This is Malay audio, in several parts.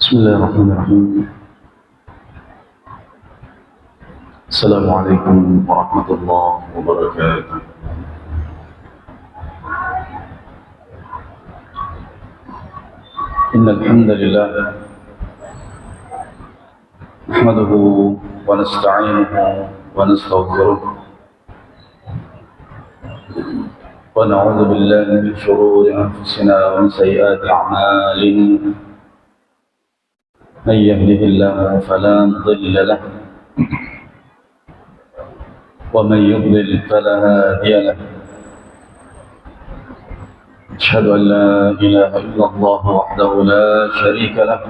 بسم الله الرحمن الرحيم. السلام عليكم ورحمة الله وبركاته. إن الحمد لله نحمده ونستعينه ونستغفره ونعوذ بالله من شرور أنفسنا ومن سيئات أعمالنا. من يهده الله فلا مضل له ومن يضلل فلا هادي له. أشهد أن لا إله إلا الله وحده لا شريك له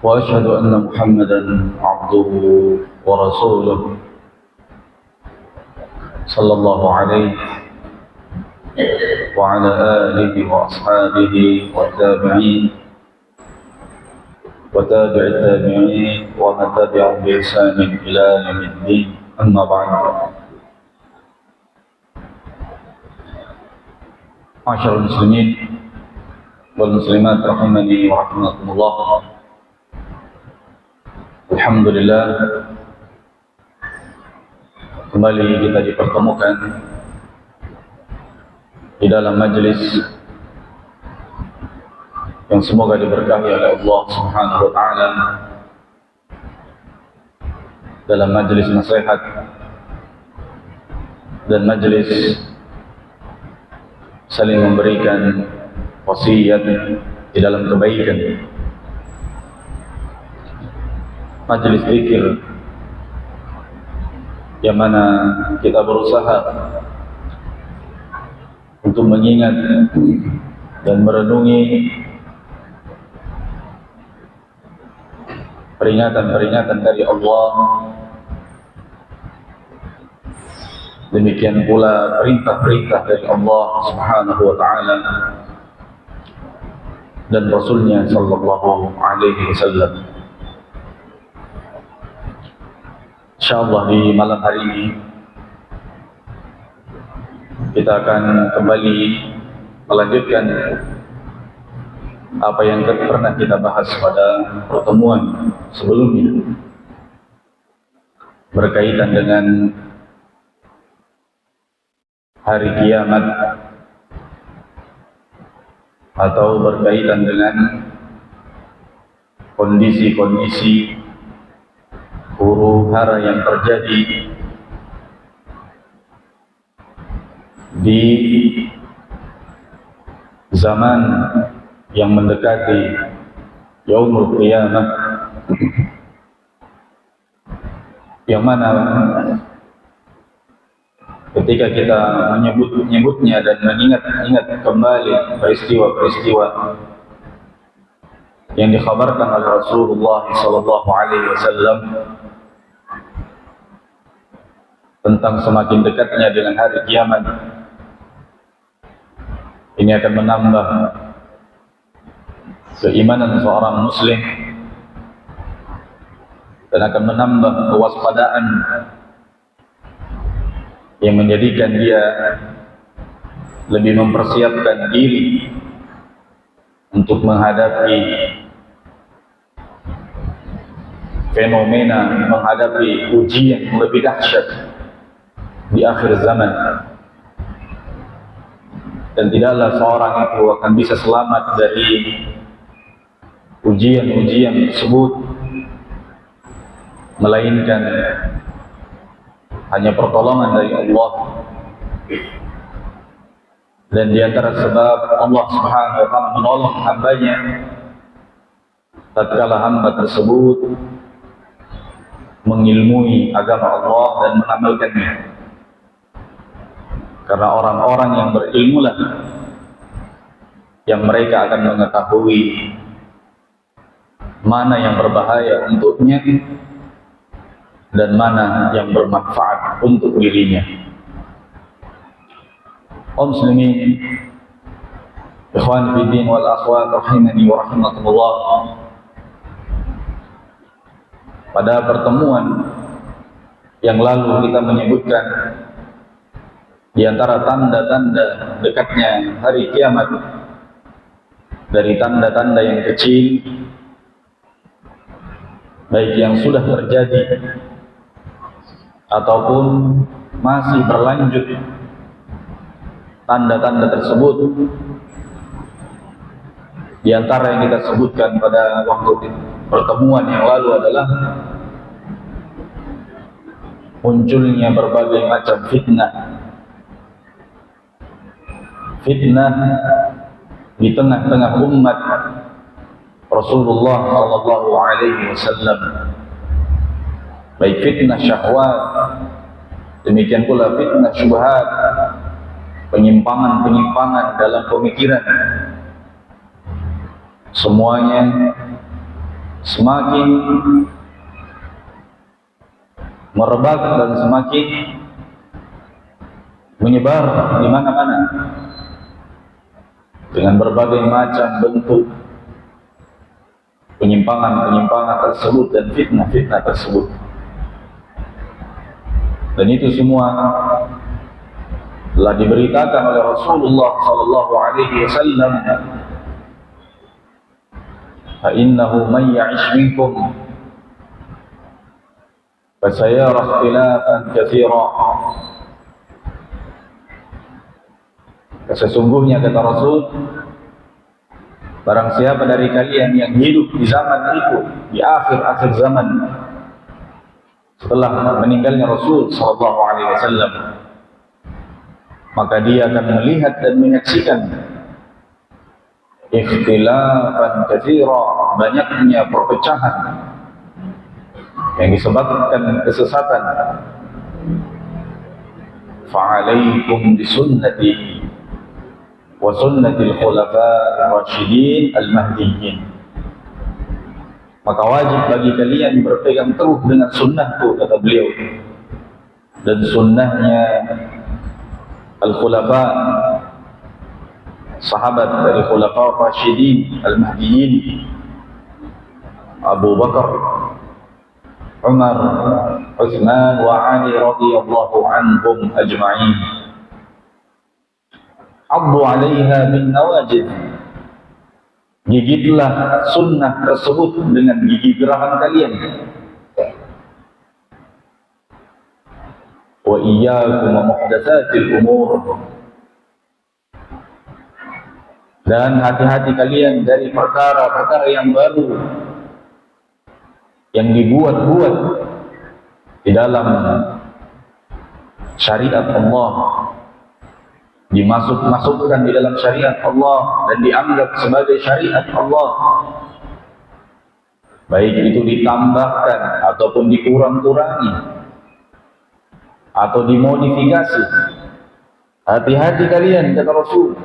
وأشهد أن محمدا عبده ورسوله صلى الله عليه وعلى آله وأصحابه والتابعين وتابع التابعين ومن تبعهم بإحسان إلى يوم الدين. أما بعد، معاشر المسلمين والmuslimat rahimani wa rahimakumullah. Alhamdulillah, kembali kita dipertemukan di dalam majelis yang semoga diberkahi oleh Allah Subhanahu wa taala, dalam majelis nasihat dan majelis saling memberikan wasiat di dalam kebaikan, majelis zikir yang mana kita berusaha untuk mengingat dan merenungi peringatan-peringatan dari Allah. Demikian pula perintah-perintah dari Allah Subhanahu wa taala dan Rasulnya sallallahu alaihi wasallam. Insyaallah di malam hari ini kita akan kembali melanjutkan apa yang pernah kita bahas pada pertemuan sebelumnya berkaitan dengan hari kiamat atau berkaitan dengan kondisi-kondisi huru-hara yang terjadi di zaman yang mendekati yaumul qiyamah, yang mana ketika kita menyebutnya dan mengingat kembali peristiwa-peristiwa yang dikhabarkan oleh Rasulullah sallallahu alaihi wasallam tentang semakin dekatnya dengan hari kiamat, ini akan menambah keimanan seorang muslim dan akan menambah kewaspadaan yang menjadikan dia lebih mempersiapkan diri untuk menghadapi fenomena, menghadapi ujian yang lebih dahsyat di akhir zaman. Dan tidaklah seorang itu akan bisa selamat dari ujian-ujian tersebut melainkan hanya pertolongan dari Allah. Dan di antara sebab Allah Subhanahu wa taala menolong hambanya tatkala hamba tersebut mengilmui agama Allah dan mengamalkannya. Karena orang-orang yang berilmulah yang mereka akan mengetahui mana yang berbahaya untuknya dan mana yang bermanfaat untuk dirinya. Kaum muslimin, ikhwan fi din wal akhwat rahimani wa rahimakumullah. Pada pertemuan yang lalu kita menyebutkan di antara tanda-tanda dekatnya hari kiamat dari tanda-tanda yang kecil, baik yang sudah terjadi ataupun masih berlanjut. Tanda-tanda tersebut di antara yang kita sebutkan pada waktu pertemuan yang lalu adalah munculnya berbagai macam fitnah di tengah-tengah umat Rasulullah sallallahu alaihi wasallam, baik fitnah syahwat, demikian pula fitnah syubhat, penyimpangan-penyimpangan dalam pemikiran. Semuanya semakin merebak dan semakin menyebar di mana-mana dengan berbagai macam bentuk penyimpangan-penyimpangan tersebut dan fitnah-fitnah tersebut. Dan itu semua telah diberitakan oleh Rasulullah sallallahu alaihi wasallam, fa innahu man ya'ish minkum fa sayara ikhtilafan katsira. Sesungguhnya kata Rasul, barang siapa dari kalian yang hidup di zaman itu, di akhir-akhir zaman setelah meninggalnya Rasul sallallahu alaihi wasallam, maka dia akan melihat dan menyaksikan ikhtilafan katsira, banyaknya perpecahan yang disebabkan kesesatan. Fa'alaikum bisunnati wa sunnatil khulafa'ir rasyidin al-mahdiyyin. Maka wajib bagi kalian berpegang teguh dengan sunnahku, kata beliau, dan sunnahnya al-khulafa, sahabat dari khulafa rasyidin al-mahdiyyin, Abu Bakar, Umar, Utsman wa Ali radhiyallahu anhum ajma'in. Addu 'alaiha bin nawajid, gigitlah sunnah tersebut dengan gigi geraham kalian. Wa iyyakum wa muhdatsatil umur, dan hati-hati kalian dari perkara-perkara yang baru yang dibuat-buat di dalam syariat Allah, dimasukkan di dalam syariat Allah dan dianggap sebagai syariat Allah, baik itu ditambahkan ataupun dikurang-kurangi atau dimodifikasi. Hati-hati kalian, kata Rasul,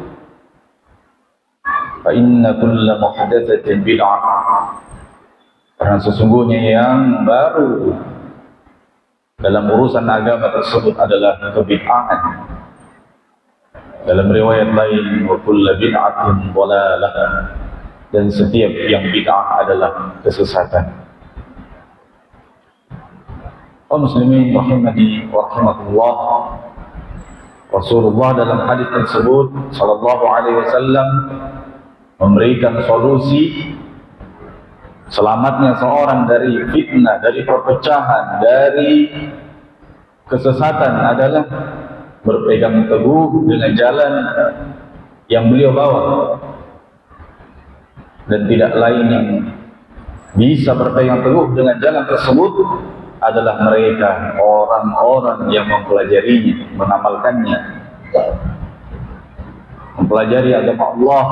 fa inna kulla muhdatsatin bid'ah, karena sesungguhnya yang baru dalam urusan agama tersebut adalah kebid'ahan. Dalam riwayat lain, wa kullu bid'atin dhalalah, dan setiap yang bid'ah adalah kesesatan. Kaum muslimin rahimani wa rahimakumullah, Rasulullah dalam hadis tersebut sallallahu alaihi wasallam memberikan solusi selamatnya seorang dari fitnah, dari perpecahan, dari kesesatan adalah berpegang teguh dengan jalan yang beliau bawa. Dan tidak lain yang bisa berpegang teguh dengan jalan tersebut adalah mereka, orang-orang yang mempelajarinya, mengamalkannya, mempelajari agama Allah,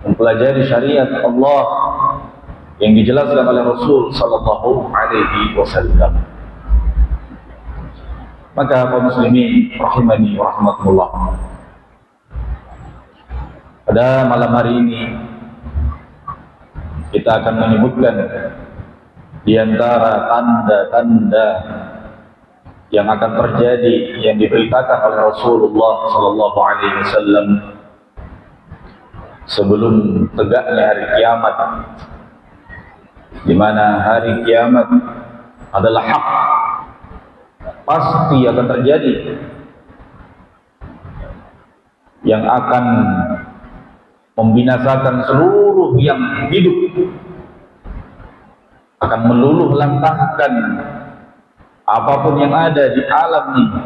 mempelajari syariat Allah yang dijelaskan oleh Rasul sallallahu alaihi wasallam. Maka kaum muslimin rahimani wa rahmatullah, pada malam hari ini kita akan menyebutkan di antara tanda-tanda yang akan terjadi yang diberitakan oleh Rasulullah sallallahu alaihi wasallam sebelum tegaknya hari kiamat, di mana hari kiamat adalah hak, pasti akan terjadi, yang akan membinasakan seluruh yang hidup, akan meluluh lantahkan apapun yang ada di alam ini.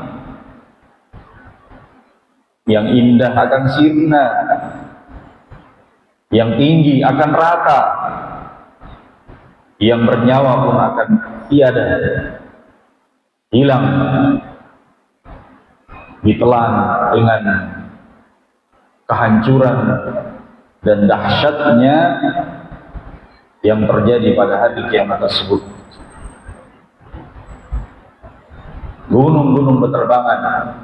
Yang indah akan sirna, yang tinggi akan rata, yang bernyawa pun akan tiada, hilang, ditelan dengan kehancuran dan dahsyatnya yang terjadi pada hari kiamat tersebut. Gunung-gunung berterbangan,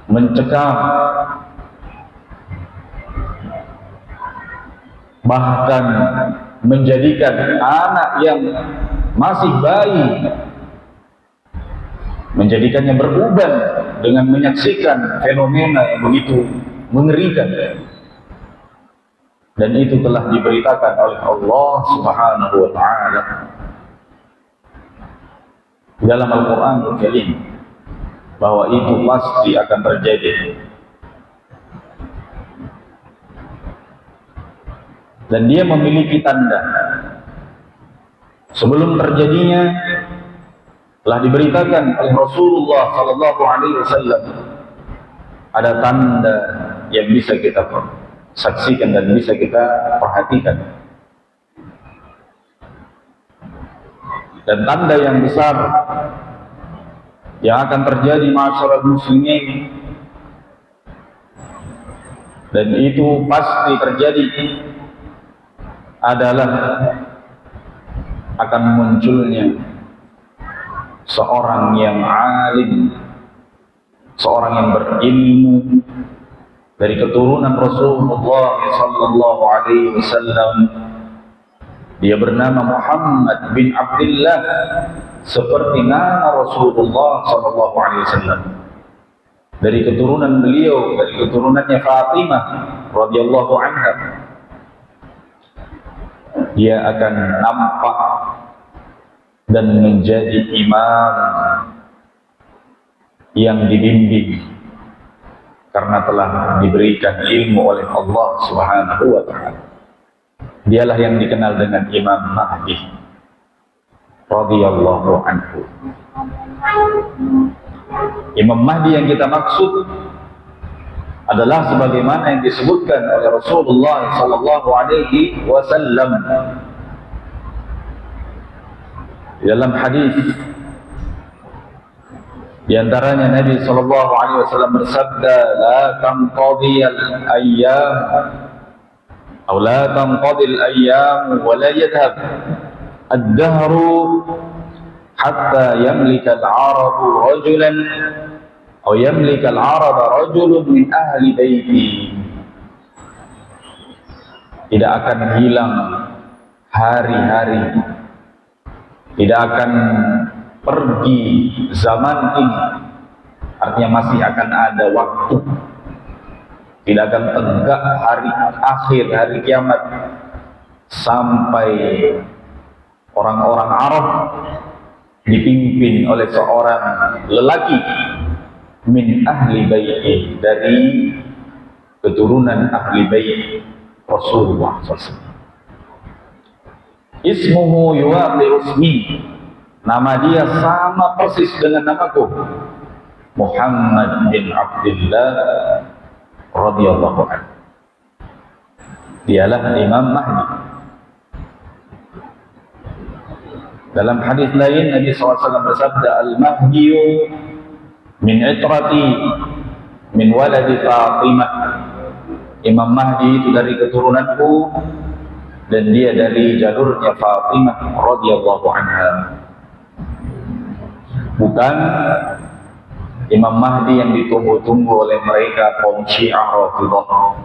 mencekam, bahkan menjadikan anak yang masih bayi, menjadikannya beruban dengan menyaksikan fenomena yang begitu mengerikan. Dan itu telah diberitakan oleh Allah Subhanahu wa ta'ala dalam Al-Quran Al-Karim, bahwa itu pasti akan terjadi. Dan dia memiliki tanda. Sebelum terjadinya telah diberitakan oleh Rasulullah sallallahu alaihi wasallam, ada tanda yang bisa kita saksikan dan bisa kita perhatikan. Dan tanda yang besar yang akan terjadi ma'asyiral muslimin, dan itu pasti terjadi, adalah akan munculnya seorang yang alim, seorang yang berilmu dari keturunan Rasulullah sallallahu alaihi wasallam. Dia bernama Muhammad bin Abdullah, seperti nama Rasulullah sallallahu alaihi wasallam. Dari keturunan beliau, dari keturunannya Fatimah radhiyallahu anha, dia akan nampak dan menjadi imam yang dibimbing karena telah diberikan ilmu oleh Allah Subhanahu wa ta'ala. Dialah yang dikenal dengan Imam Mahdi radhiyallahu anhu. Imam Mahdi yang kita maksud adalah sebagaimana yang disebutkan oleh Rasulullah sallallahu alaihi wasallam dalam hadis. Di antaranya Nabi sallallahu alaihi wasallam bersabda, la tanqadi al-ayyam atau la tanqadi al-ayyam wa la yadhhab ad-dahru hatta yamlika al-arabu rajulan atau yamlika al-araba rajulun min ahli baiti. Tidak akan hilang hari-hari, tidak akan pergi zaman ini, artinya masih akan ada waktu, tidak akan tegak hari akhir, hari kiamat, sampai orang-orang Arab dipimpin oleh seorang lelaki min ahli baiti, dari keturunan ahli bait Rasulullah SAW. Ismuhu yuwaqi usmi, nama dia sama persis dengan namaku, Muhammad bin Abdullah radhiyallahu anhu. Dialah Imam Mahdi. Dalam hadis lain Nabi SAW bersabda, al-Mahdiyu min itrati min waladi Fatimah. Imam Mahdi itu dari keturunanku dan dia dari jalurnya Fatimah radhiyallahu anha. Bukan Imam Mahdi yang ditunggu-tunggu oleh mereka kaum Syiah Rafidhah.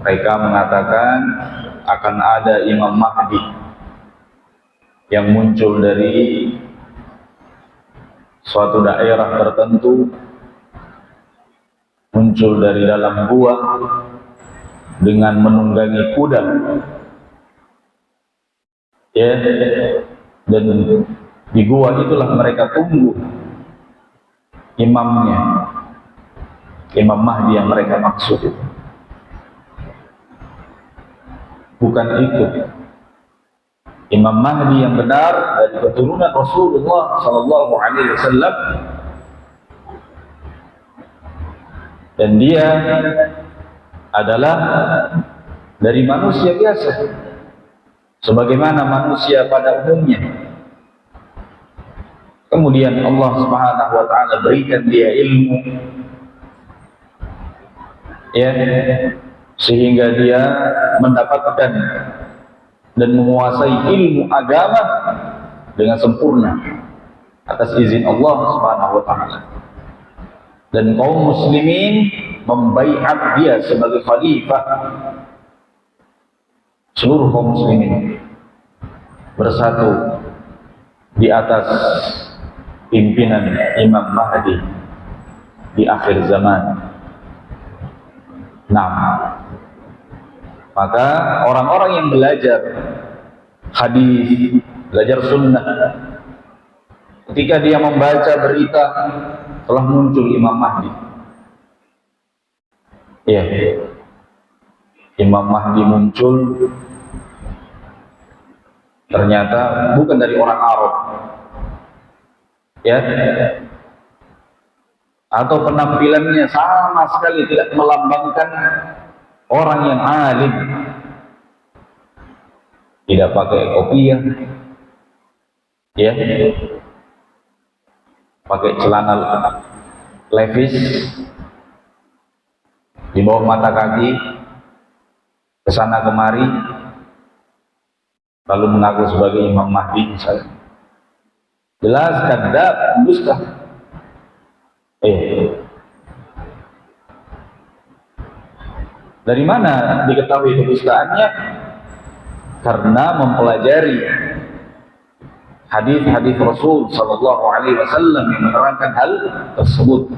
Mereka mengatakan akan ada Imam Mahdi yang muncul dari suatu daerah tertentu, muncul dari dalam gua dengan menunggangi kuda, ya, dan di gua itulah mereka tunggu imamnya. Imam Mahdi yang mereka maksud itu. Bukan itu. Imam Mahdi yang benar dari keturunan Rasulullah sallallahu alaihi wasallam, dan dia adalah dari manusia biasa sebagaimana manusia pada umumnya. Kemudian Allah Subhanahu wa taala berikan dia ilmu, ya, sehingga dia mendapatkan dan menguasai ilmu agama dengan sempurna atas izin Allah Subhanahu wa taala. Dan kaum muslimin membaiat dia sebagai khalifah. Seluruh kaum muslimin bersatu di atas pimpinan Imam Mahdi di akhir zaman. Nah, maka orang-orang yang belajar hadis, belajar sunnah, ketika dia membaca berita telah muncul Imam Mahdi, ya, Imam Mahdi muncul, ternyata bukan dari orang Arab, ya, atau penampilannya sama sekali tidak melambangkan orang yang alim, tidak pakai kopiah, ya, pakai celana levis di bawah mata kaki, kesana kemari, lalu mengaku sebagai Imam Mahdi misalnya. Jelas kadzab, dusta. Dari mana diketahui kedustaannya? Karena mempelajari hadis-hadis Rasul sallallahu alaihi wasallam yang menerangkan hal tersebut.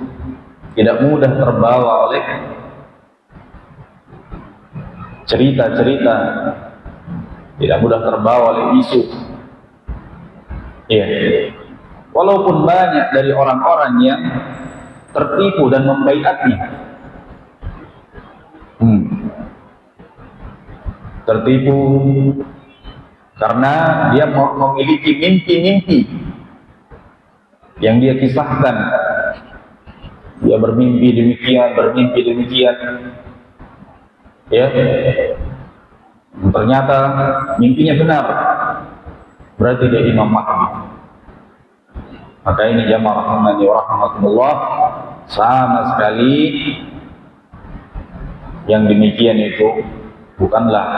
Tidak mudah terbawa oleh cerita-cerita, tidak mudah terbawa oleh isu. Iya. Walaupun banyak dari orang-orang yang tertipu dan membaiatnya, tertipu karena dia memiliki mimpi-mimpi yang dia kisahkan. Dia bermimpi demikian, bermimpi demikian, ya, ternyata mimpinya benar, berarti dia Imam Mahdi. Maka ini jamaah rahimani wa rahmatullah, sama sekali yang demikian itu bukanlah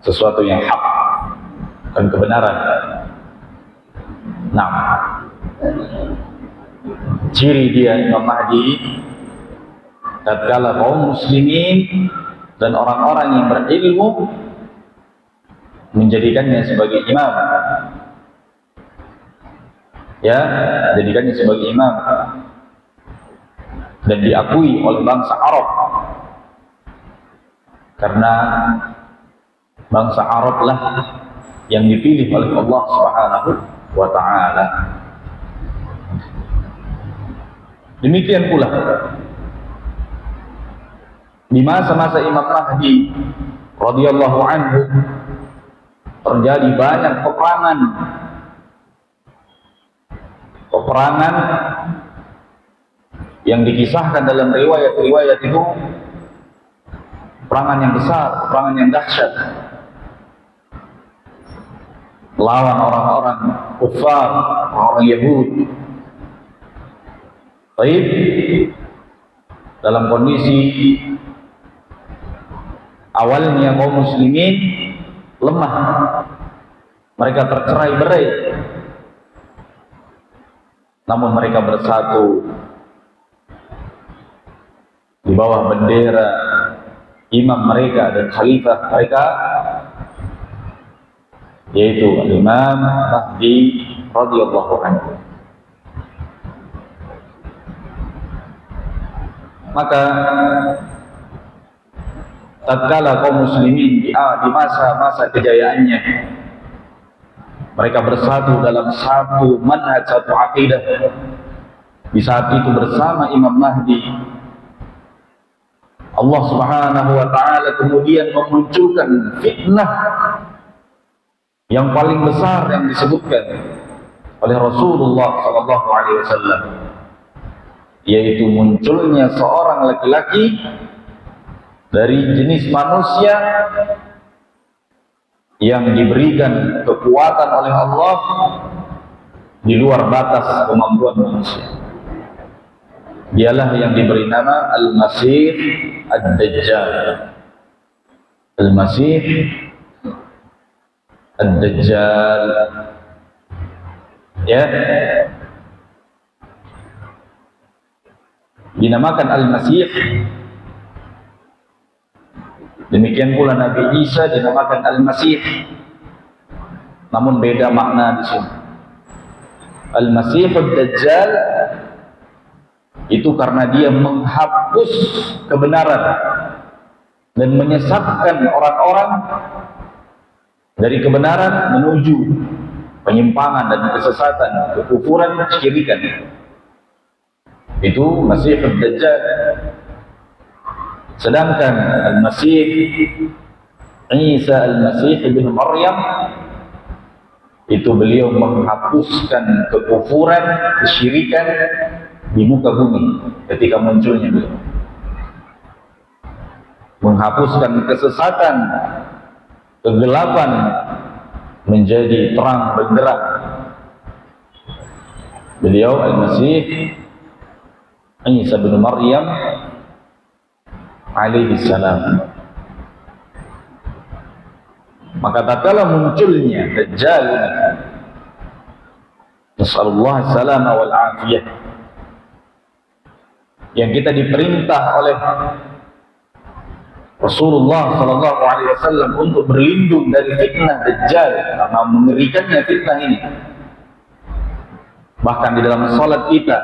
sesuatu yang hak dan kebenaran. Nah, ciri dia Imam Mahdi tatkala kaum muslimin dan orang-orang yang berilmu menjadikannya sebagai imam, ya, jadikannya sebagai imam dan diakui oleh bangsa Arab, karena bangsa Arab lah yang dipilih oleh Allah Subhanahu wa taala. Demikian pula di masa-masa Imam Mahdi radhiyallahu anhu terjadi banyak peperangan yang dikisahkan dalam riwayat-riwayat itu, peperangan yang besar, peperangan yang dahsyat melawan orang-orang kufar, orang Yahudi. Baik, dalam kondisi awalnya kaum muslimin lemah, mereka tercerai-berai, namun mereka bersatu di bawah bendera imam mereka dan khalifah mereka, yaitu Imam Mahdi radhiyallahu anhu. Maka tatkala kaum muslimin di masa-masa kejayaannya mereka bersatu dalam satu manhaj, satu akidah, di saat itu bersama Imam Mahdi Allah Subhanahu wa taala kemudian memunculkan fitnah yang paling besar yang disebutkan oleh Rasulullah sallallahu alaihi wasallam, yaitu munculnya seorang laki-laki dari jenis manusia yang diberikan kekuatan oleh Allah di luar batas kemampuan manusia. Dialah yang diberi nama Al-Masih Ad-Dajjal. Al-Masih Ad-Dajjal. Ya. Dinamakan Al-Masih. Demikian pula Nabi Isa dinamakan Al-Masih. Namun beda makna di sini. Al-Masih Ad-Dajjal itu karena dia menghapus kebenaran dan menyesatkan orang-orang dari kebenaran menuju penyimpangan dan kesesatan, kekufuran, kesyirikan. Itu Masih Ad-Dajjal. Sedangkan Al-Masih Isa Al-Masih ibn Maryam itu beliau menghapuskan kekufuran, kesyirikan di muka bumi ketika munculnya beliau. Menghapuskan kesesatan, kegelapan menjadi terang benderang. Beliau Al-Masih Isa bin Maryam alaihi salam. Maka tatkala munculnya Dajjal, nasallallahu alaihi wal afiyah, yang kita diperintah oleh Rasulullah sallallahu alaihi wasallam untuk berlindung dari fitnah Dajjal, karena mengerikannya fitnah ini. Bahkan di dalam salat kita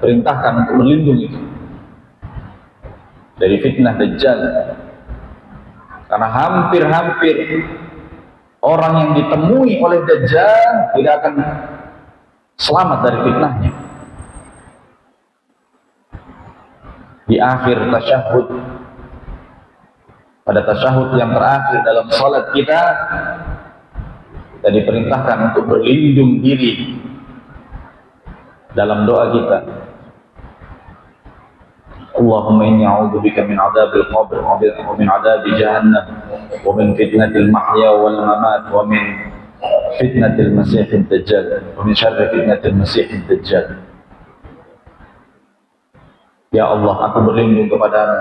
perintahkan untuk berlindung itu dari fitnah Dajjal, karena hampir-hampir orang yang ditemui oleh Dajjal tidak akan selamat dari fitnahnya. Di akhir tasyahud, pada tasyahud yang terakhir dalam salat kita diperintahkan untuk berlindung diri dalam doa kita. Allahumma inni a'udzubika min adzabil qabr wa min adzabi jahannam wa min fitnatil mahya wal mamat wa min fitnatil masiihid dajjal wa min syarri fitnatil masiihid dajjal. Ya Allah, aku berlindung kepadamu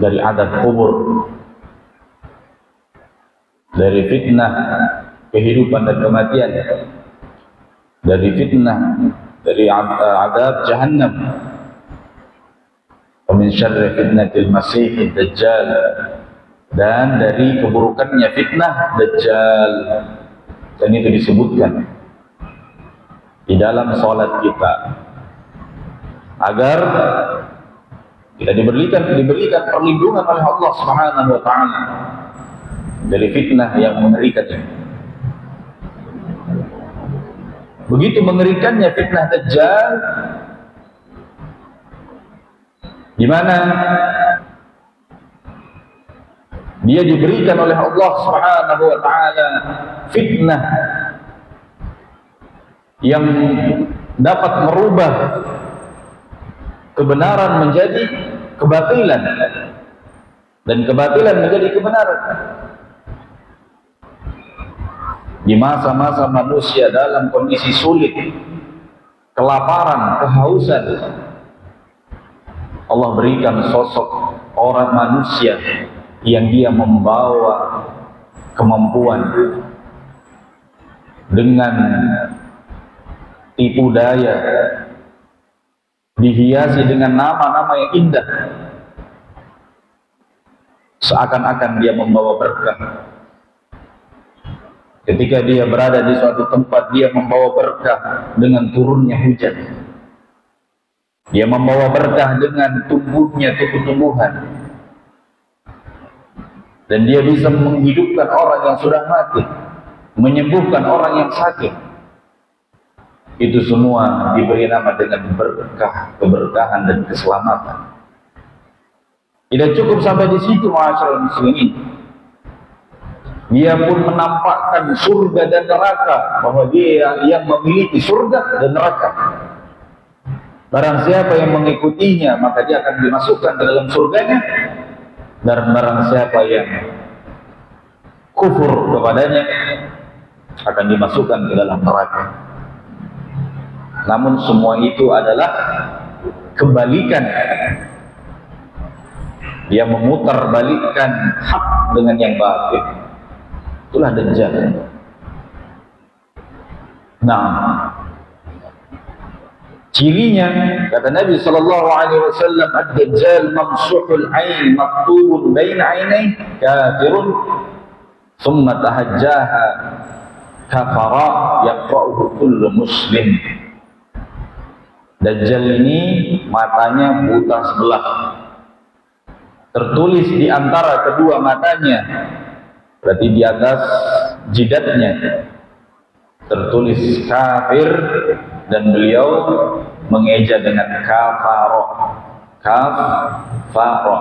dari azab kubur, dari fitnah kehidupan dan kematian, dari fitnah, dari azab jahannam, wa min syarri fitnatil masiihid dajjal, dan dari keburukannya fitnah Dajjal. Dan itu disebutkan di dalam salat kita, agar kita diberikan perlindungan oleh Allah Subhanahu wa taala dari fitnah yang mengerikan ini. Begitu mengerikannya fitnah Dajjal, di mana dia diberikan oleh Allah Subhanahu wa taala fitnah yang dapat merubah kebenaran menjadi kebatilan dan kebatilan menjadi kebenaran. Di masa-masa manusia dalam kondisi sulit, kelaparan, kehausan, Allah berikan sosok orang manusia yang dia membawa kemampuan dengan tipu daya, dihiasi dengan nama-nama yang indah, seakan-akan dia membawa berkah. Ketika dia berada di suatu tempat, dia membawa berkah dengan turunnya hujan, dia membawa berkah dengan tumbuhnya tumbuh-tumbuhan, dan dia bisa menghidupkan orang yang sudah mati, menyembuhkan orang yang sakit. Itu semua diberi nama dengan berkah, keberkahan dan keselamatan. Tidak cukup sampai di situ, ma'asyiral muslimin. Dia pun menampakkan surga dan neraka, bahwa dia yang memiliki surga dan neraka. Barang siapa yang mengikutinya, maka dia akan dimasukkan ke dalam surganya. Dan barang siapa yang kufur kepadanya, akan dimasukkan ke dalam neraka. Namun semua itu adalah kebalikan. Dia memutar balikkan hak dengan yang batil. Itulah Dajjal. Nah, cirinya kata Nabi sallallahu alaihi wasallam, ad-Dajjal mamsuhul ain maktubun baina ainai kafirun thumma tahajjaha kafara yaqra'uhu kullu muslim. Dajjal ini matanya buta sebelah, tertulis di antara kedua matanya, berarti di atas jidatnya, tertulis kafir, dan beliau mengeja dengan kafaro, kafaro,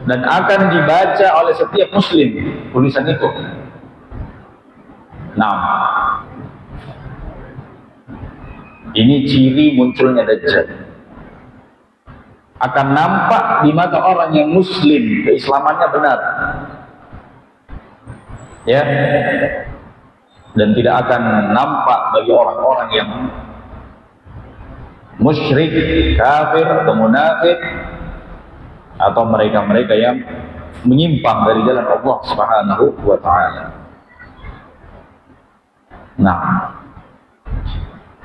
dan akan dibaca oleh setiap muslim tulisan itu. Nah, ini ciri munculnya Dajjal. Akan nampak di mata orang yang muslim, keislamannya benar, ya, dan tidak akan nampak bagi orang-orang yang musyrik, kafir, atau munafik, atau mereka-mereka yang menyimpang dari jalan Allah Subhanahu wa ta'ala. Nah,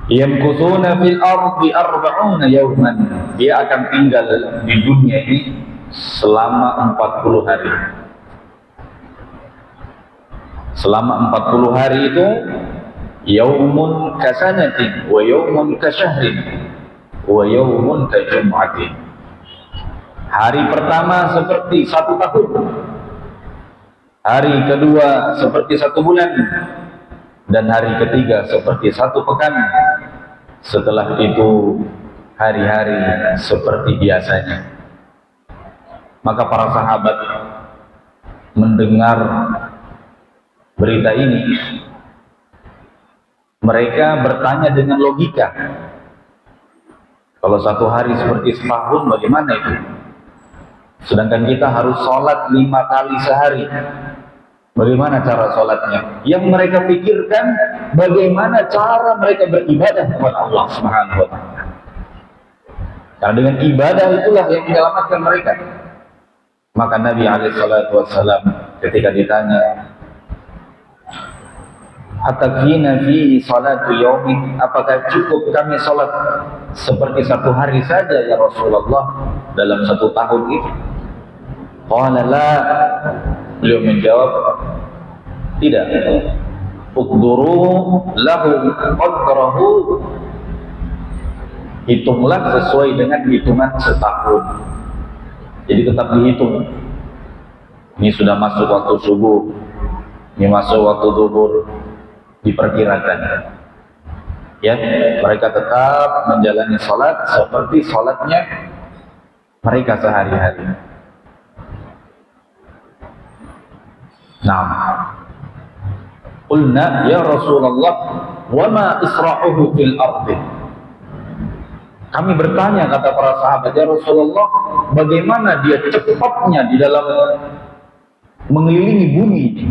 yamkuthuna fil ardi arba'una yawman, dia akan tinggal di dunia ini selama 40 hari. Selama 40 hari itu, yaumun kasanatin wa yaumun kasyahrin wa yaumun kajum'atin. Hari pertama seperti 1 tahun, hari kedua seperti 1 bulan, dan hari ketiga seperti 1 pekan. Setelah itu hari-hari seperti biasanya. Maka para sahabat mendengar berita ini, mereka bertanya dengan logika. Kalau 1 hari seperti setahun, bagaimana itu? Sedangkan kita harus sholat 5 kali sehari. Bagaimana cara sholatnya? Yang mereka pikirkan, bagaimana cara mereka beribadah kepada Allah Subhanahu wa ta'ala. Karena dengan ibadah itulah yang menyelamatkan mereka. Maka Nabi SAW ketika ditanya, atakfina fi salatu yaumin, apakah cukup kami sholat seperti 1 hari saja ya Rasulullah dalam 1 tahun ini? Qala la, beliau menjawab, tidak. Uqduru lahu qadrahu, hitunglah sesuai dengan hitungan setahun. Jadi tetap dihitung. Ini sudah masuk waktu subuh, ini masuk waktu zuhur, diperkirakan. Ya, mereka tetap menjalani sholat seperti sholatnya mereka sehari-hari. Nah, qulna ya Rasulullah, wa ma isra'uhu fil ardi. Kami bertanya, kata para sahabat, ya Rasulullah, bagaimana dia cepatnya di dalam mengelilingi bumi ini?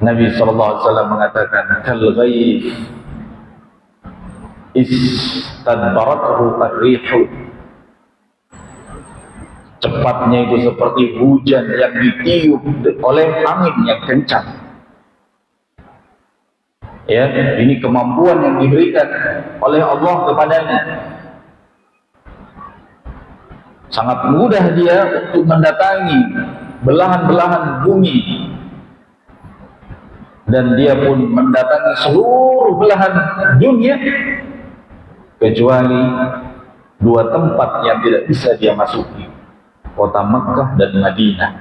Nabi SAW mengatakan, kal ghaith istadbarathu ar-rihu. Cepatnya itu seperti hujan yang ditiup oleh angin yang kencang. Ya, ini kemampuan yang diberikan oleh Allah kepadanya. Sangat mudah dia untuk mendatangi belahan-belahan bumi, dan dia pun mendatangi seluruh belahan dunia kecuali 2 tempat yang tidak bisa dia masuki, kota Mekah dan Madinah.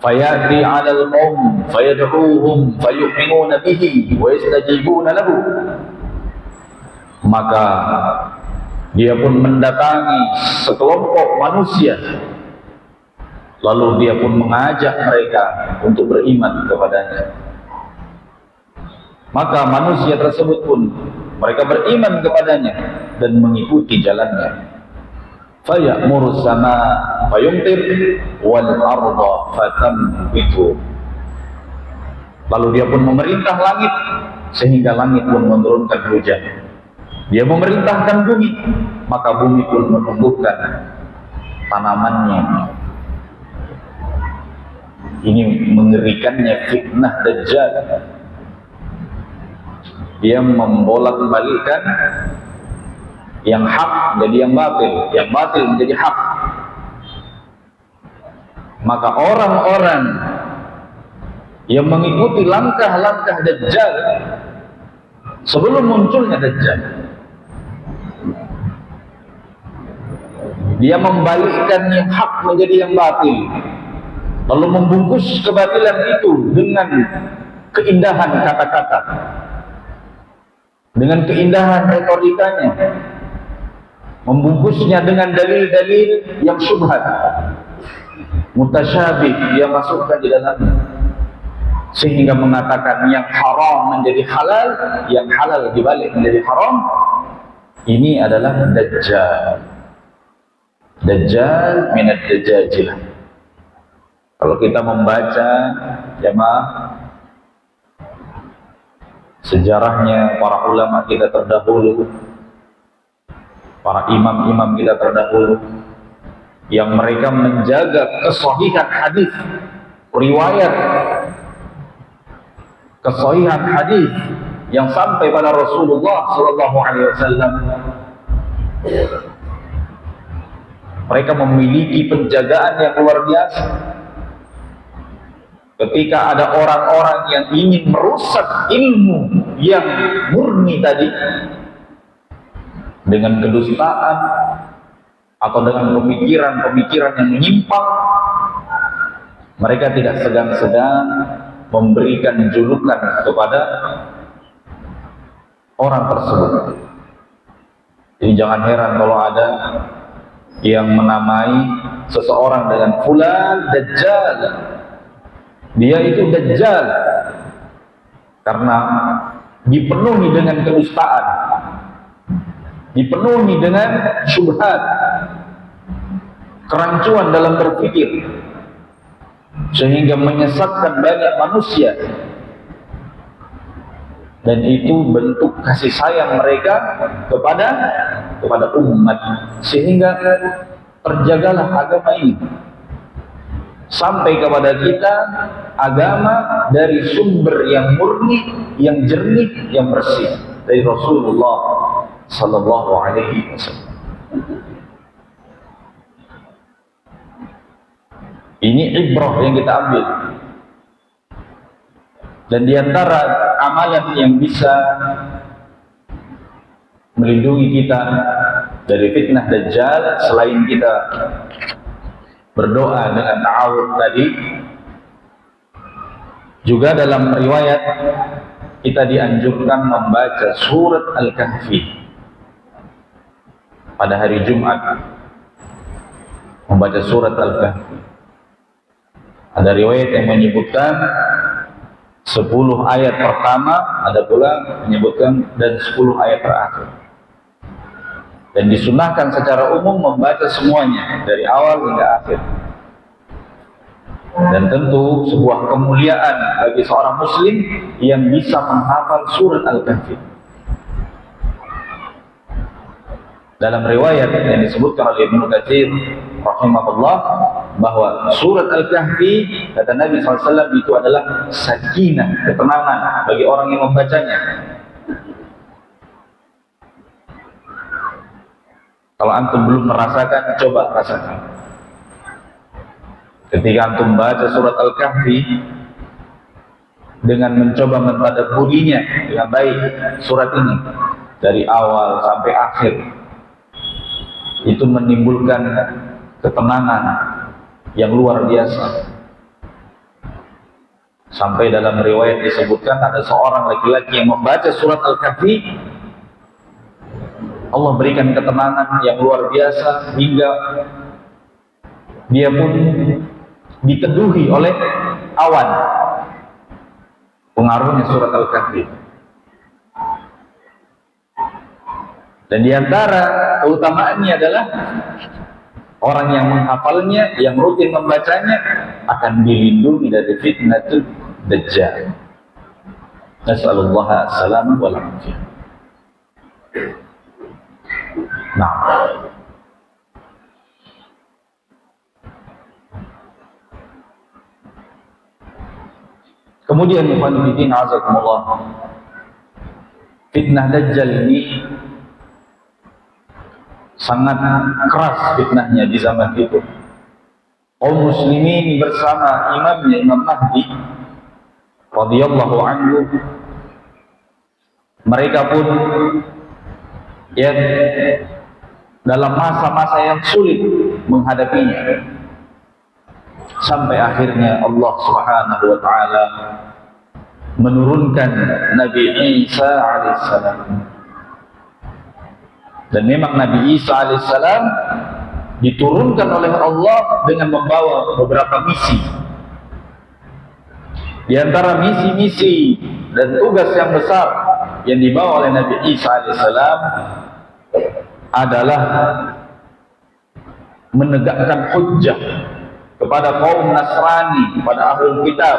fayati 'alal qaum fayad'uuhum fayu'minuna bihi wa yastajibuna lahu, maka dia pun mendatangi sekelompok manusia, lalu dia pun mengajak mereka untuk beriman kepadanya. Maka manusia tersebut pun mereka beriman kepadanya dan mengikuti jalannya. Fayamuru sama fayumtir wal arda fatambitu, lalu dia pun memerintah langit sehingga langit pun menurunkan hujan. Dia memerintahkan bumi, maka bumi pun menumbuhkan tanamannya. Ini mengerikannya fitnah Dajjal. Dia membolak-balikkan yang hak menjadi yang batil menjadi hak. Maka orang-orang yang mengikuti langkah-langkah Dajjal sebelum munculnya Dajjal, dia membalikkan yang hak menjadi yang batil, lalu membungkus kebatilan itu dengan keindahan kata-kata, dengan keindahan retorikanya, membungkusnya dengan dalil-dalil yang syubhat, mutasyabih dia masukkan di dalamnya, sehingga mengatakan yang haram menjadi halal, yang halal dibalik menjadi haram. Ini adalah Dajjal. Dajjal minad dajajilah. Kalau kita membaca jamaah sejarahnya para ulama kita terdahulu, para imam-imam kita terdahulu, yang mereka menjaga kesahihan hadis, riwayat kesahihan hadis yang sampai pada Rasulullah sallallahu alaihi wasallam, mereka memiliki penjagaan yang luar biasa. Ketika ada orang-orang yang ingin merusak ilmu yang murni tadi dengan kedustaan atau dengan pemikiran-pemikiran yang menyimpang, mereka tidak segan-segan memberikan julukan kepada orang tersebut. Jadi jangan heran kalau ada yang menamai seseorang dengan fulan Dajjal. Dia itu Dajjal karena dipenuhi dengan kedustaan, dipenuhi dengan syubhat, kerancuan dalam berpikir, sehingga menyesatkan banyak manusia. Dan itu bentuk kasih sayang mereka kepada umat, sehingga terjagalah agama ini sampai kepada kita, agama dari sumber yang murni, yang jernih, yang bersih dari Rasulullah sallallahu alaihi wasallam. Ini ibrah yang kita ambil. Dan diantara amalan yang bisa melindungi kita dari fitnah Dajjal, selain kita berdoa dengan ta'awudz tadi, juga dalam riwayat kita dianjurkan membaca surat Al-Kahfi pada hari Jumat. Membaca surat Al-Kahfi. Ada riwayat yang menyebutkan 10 ayat pertama, ada pula menyebutkan dan 10 ayat terakhir. Dan disunahkan secara umum membaca semuanya dari awal hingga akhir. Dan tentu sebuah kemuliaan bagi seorang muslim yang bisa menghafal surat Al-Kahfi. Dalam riwayat yang disebutkan oleh Ibnu Katsir rahimahullah, bahwa surat Al-Kahfi, kata Nabi SAW, itu adalah sakinah, ketenangan bagi orang yang membacanya. Kalau antum belum merasakan, coba rasakan. Ketika antum baca surat Al-Kahfi dengan mencoba mentadabburinya dengan baik, surat ini dari awal sampai akhir, itu menimbulkan ketenangan yang luar biasa. Sampai dalam riwayat disebutkan ada seorang laki-laki yang membaca surat Al-Kahfi, Allah berikan ketenangan yang luar biasa hingga dia pun diteduhi oleh awan. Pengaruhnya surat Al-Kahfi. Dan diantara keutamaannya adalah orang yang menghafalnya, yang rutin membacanya akan dilindungi dari fitnatul Dajjal. Nas'alullah as-salamah wal afiyah. Nah, kemudian ikhwan fillah azakumullah, fitnah Dajjal ini sangat keras fitnahnya di zaman itu. Kaum muslimin bersama imamnya Imam Mahdi radhiyallahu anhu, mereka pun ya dalam masa-masa yang sulit menghadapinya, sampai akhirnya Allah Subhanahu wa taala menurunkan Nabi Isa alaihissalam. Dan memang Nabi Isa alaihissalam diturunkan oleh Allah dengan membawa beberapa misi. Di antara misi-misi dan tugas yang besar yang dibawa oleh Nabi Isa alaihissalam adalah menegakkan hujjah kepada kaum Nasrani, kepada ahlul kitab,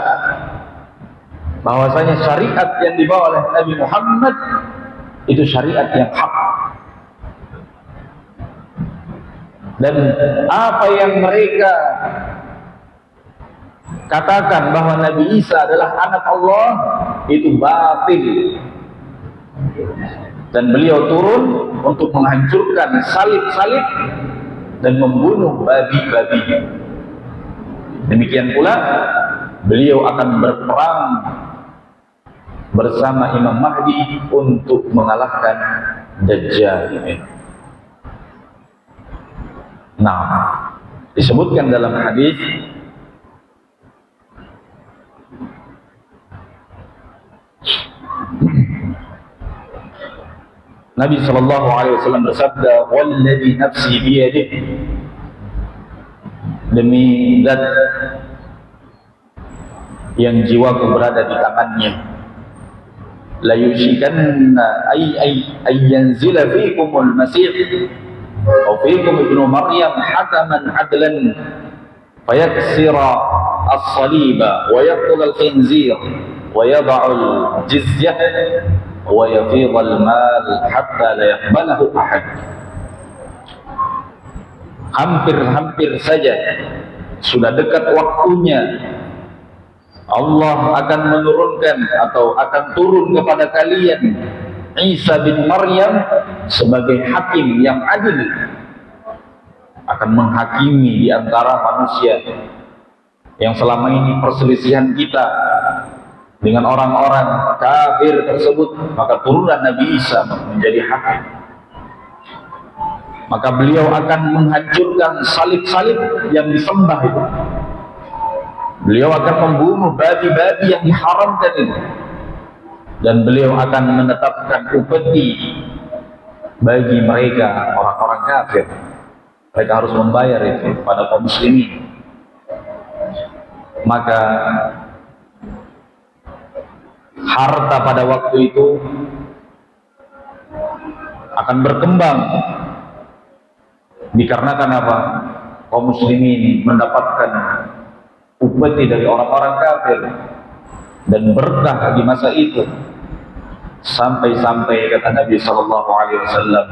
bahwasanya syariat yang dibawa oleh Nabi Muhammad itu syariat yang hak. Dan apa yang mereka katakan bahwa Nabi Isa adalah anak Allah itu batil. Dan beliau turun untuk menghancurkan salib-salib dan membunuh babi-babi. Demikian pula beliau akan berperang bersama Imam Mahdi untuk mengalahkan Dajjal. Nah, disebutkan dalam hadis Nabi sallallahu alaihi wasallam bersabda, "Walladzi nafsi biyadihi," demi zat yang jiwaku berada di tangannya, la yushikanna ay yanzila fikumul masih wa fikum ibnu maryam hakaman adlan fayaksira as-saliba wa yaqtul al-khinzir wa yad'u al-jizyah wa yafidh al-mal hatta la yaqbalahu ahad. Hampir-hampir saja sudah dekat waktunya Allah akan menurunkan atau akan turun kepada kalian Isa bin Maryam sebagai hakim yang adil, akan menghakimi di antara manusia yang selama ini perselisihan kita dengan orang-orang kafir tersebut. Maka turunlah Nabi Isa menjadi hakim. Maka beliau akan menghancurkan salib-salib yang disembah itu. Beliau akan membunuh babi-babi yang diharamkan itu. Dan beliau akan menetapkan upeti bagi mereka orang-orang kafir. Mereka harus membayar itu pada kaum muslimin. Maka harta pada waktu itu akan berkembang. Dikarenakan apa? Kaum muslimin mendapatkan upeti dari orang-orang kafir dan berkah di masa itu. Sampai-sampai kata Nabi sallallahu alaihi wasallam,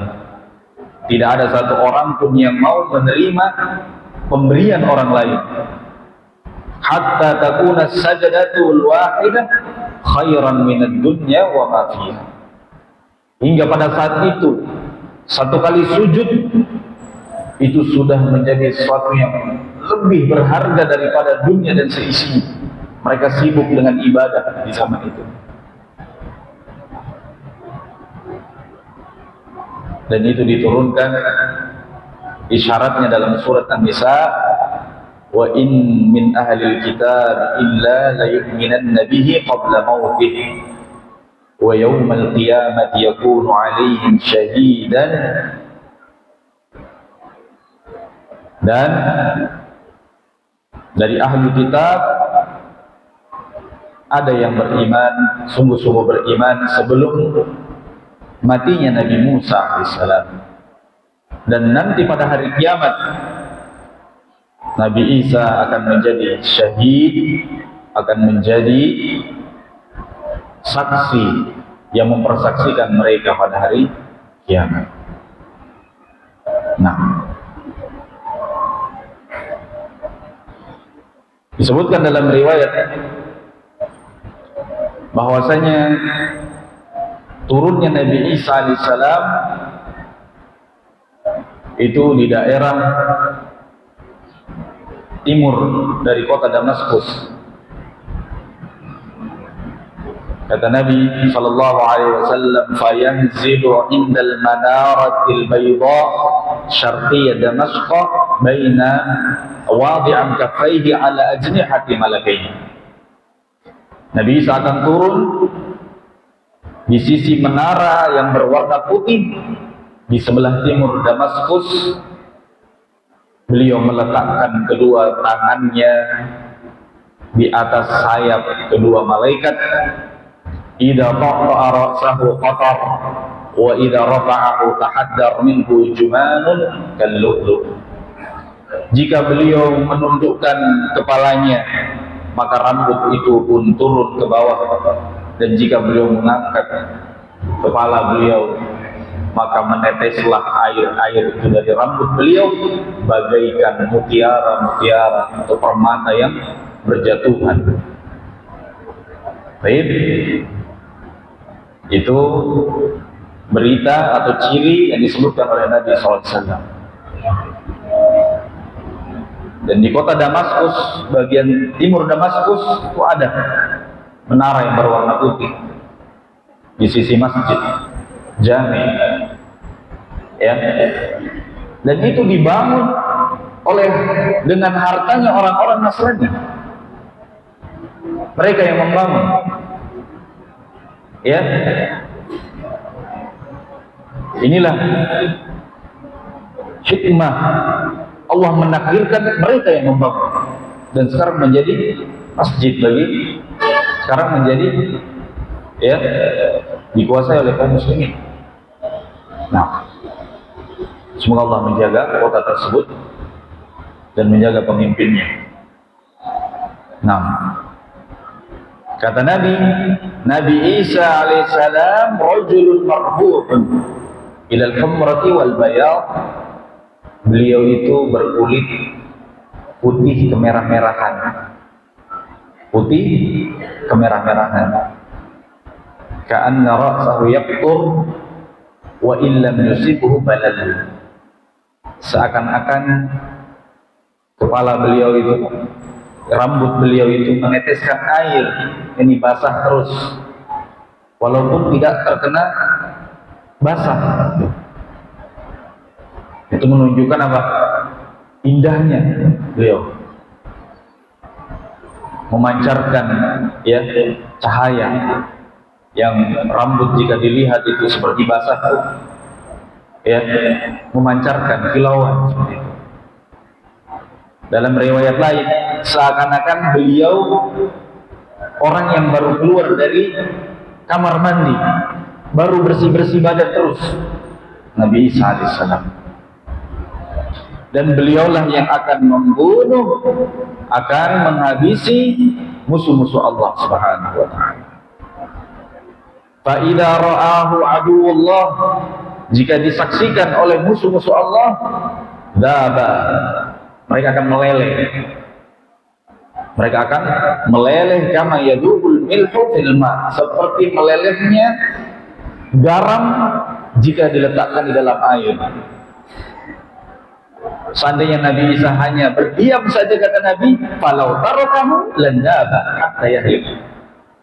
tidak ada satu orang pun yang mau menerima pemberian orang lain hatta takuna sajadatul wahidah khairan minad dunya wa ma fiha. Hingga pada saat itu satu kali sujud itu sudah menjadi sesuatu yang lebih berharga daripada dunia dan seisinya. Mereka sibuk dengan ibadah di zaman itu. Dan itu diturunkan isyaratnya dalam surat An-Nisa, wa in min ahlil kitab illa la yu'minanna bihi qabla mautih wa yawmal qiyamati yakunu 'alaihim syahidan. Dan dari ahli kitab ada yang beriman, sungguh-sungguh beriman sebelum matinya Nabi Musa AS. Dan nanti pada hari kiamat Nabi Isa akan menjadi syahid, akan menjadi saksi yang mempersaksikan mereka pada hari kiamat. Nah, disebutkan dalam riwayat bahwasanya turunnya Nabi Isa alaihissalam itu di daerah timur dari kota Damaskus. Kata Nabi sallallahu alaihi wasallam, fayanzilu indal manaratil bayda syarqiyya Damasq baina wadi'an kaffaihi ala ajnihati malakain. Nabi Isa akan turun di sisi menara yang berwarna putih di sebelah timur Damaskus. Beliau meletakkan kedua tangannya di atas sayap kedua malaikat. Idza taqa'a ra'sahu qatar wa idza rafa'ahu tahaddar minhu jumanun kallu'lu'. Jika beliau menundukkan kepalanya, maka rambut itu pun turun ke bawah, dan jika beliau mengangkat kepala beliau, maka meneteslah air-air itu dari rambut beliau bagaikan mutiara-mutiara atau permata yang berjatuhan. Baik, itu berita atau ciri yang disebutkan oleh Nabi SAW. Dan di kota Damaskus, bagian timur Damaskus, itu ada menara yang berwarna putih di sisi masjid Jami, ya. Dan itu dibangun oleh dengan hartanya orang-orang Nasrani. Mereka yang membangun, ya. Inilah hikmah Allah menakdirkan mereka yang membangun, dan sekarang menjadi masjid lagi, sekarang menjadi, ya, dikuasai oleh kaum muslimin. Nah, semoga Allah menjaga kota tersebut dan menjaga pemimpinnya. Nah, kata Nabi Isa alaihissalam, rajulun marbu'un ilal humrati wal bayad. Beliau itu berkulit putih kemerah-merahan, putih kemerah-merahan. Ka'anna ra'sahu yaqtur wa illam yusibhu balal. Seakan-akan kepala beliau itu, rambut beliau itu meneteskan air, ini basah terus walaupun tidak terkena basah. Itu menunjukkan apa? Indahnya beliau memancarkan, ya, cahaya yang rambut jika dilihat itu seperti basah, ya, memancarkan kilauan seperti itu. Dalam riwayat lain, seakan-akan beliau orang yang baru keluar dari kamar mandi, baru bersih-bersih badan terus, Nabi Isa alaihissalam. Dan beliaulah yang akan membunuh, akan menghabisi musuh-musuh Allah Subhanahu wa ta'ala. Fa idza ra'ahu aduwwullah, jika disaksikan oleh musuh-musuh Allah, daba, mereka akan meleleh. Mereka akan meleleh kama yadubul milhu fil ma, seperti melelehnya garam jika diletakkan di dalam air. Seandainya Nabi Isa hanya berdiam saja, kata Nabi, falau tarakahu landaba hatta yahlib.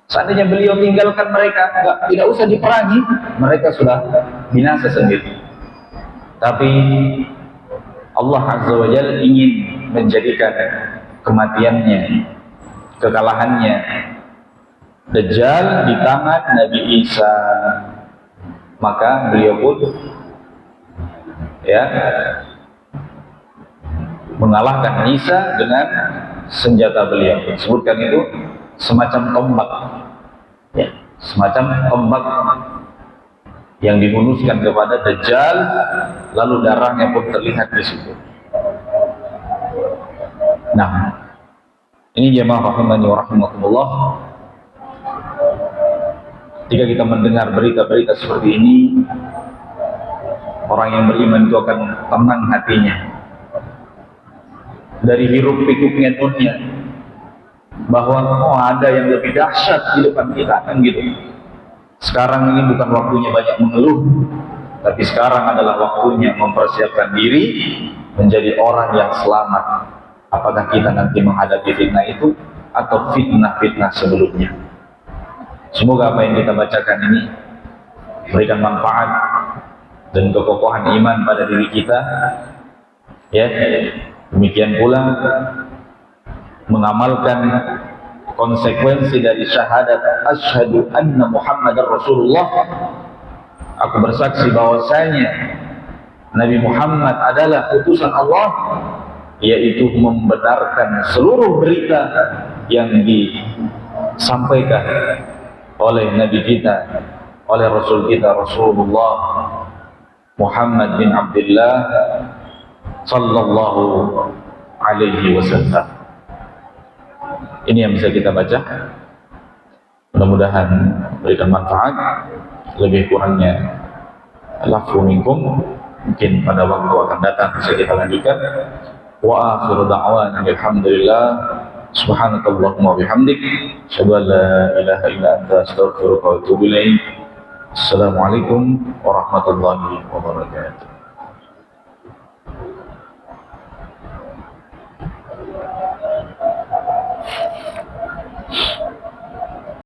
Seandainya beliau tinggalkan mereka, tidak usah diperangi, mereka sudah binasa sendiri. Tapi Allah Azza wa Jalla ingin menjadikan kematiannya, kekalahannya. Dajjal di tangan Nabi Isa, maka beliau pun ya mengalahkan Isa dengan senjata beliau. Disebutkan itu semacam tombak, ya, semacam tombak yang dihunuskan kepada Dajjal, lalu darahnya pun terlihat di situ. Nah, ini jemaah rahimani wa rahimakumullah, ketika kita mendengar berita-berita seperti ini, orang yang beriman itu akan tenang hatinya dari hiruk pikuknya dunia, bahwa ada yang lebih dahsyat di depan kita, kan gitu. Sekarang ini bukan waktunya banyak mengeluh, tapi sekarang adalah waktunya mempersiapkan diri menjadi orang yang selamat. Apakah kita nanti menghadapi fitnah itu atau fitnah-fitnah sebelumnya? Semoga apa yang kita bacakan ini berikan manfaat dan kekokohan iman pada diri kita, ya. Demikian pula mengamalkan konsekuensi dari syahadat asyhadu anna Muhammadar Rasulullah. Aku bersaksi bahwasanya Nabi Muhammad adalah utusan Allah, yaitu membenarkan seluruh berita yang disampaikan oleh Nabi kita, oleh Rasul kita, Rasulullah Muhammad bin Abdullah sallallahu alaihi wasallam. Ini yang bisa kita baca, mudah-mudahan berikan manfaat. Lebih kurangnya lafu minkum, mungkin pada waktu akan datang bisa kita lanjutkan. Wa akhiru da'wana alhamdulillah, subhanakallahumma bihamdik, asyhadu an la ilaha illa anta, astaghfiruka wa atubu ilaik. Assalamualaikum warahmatullahi wabarakatuh.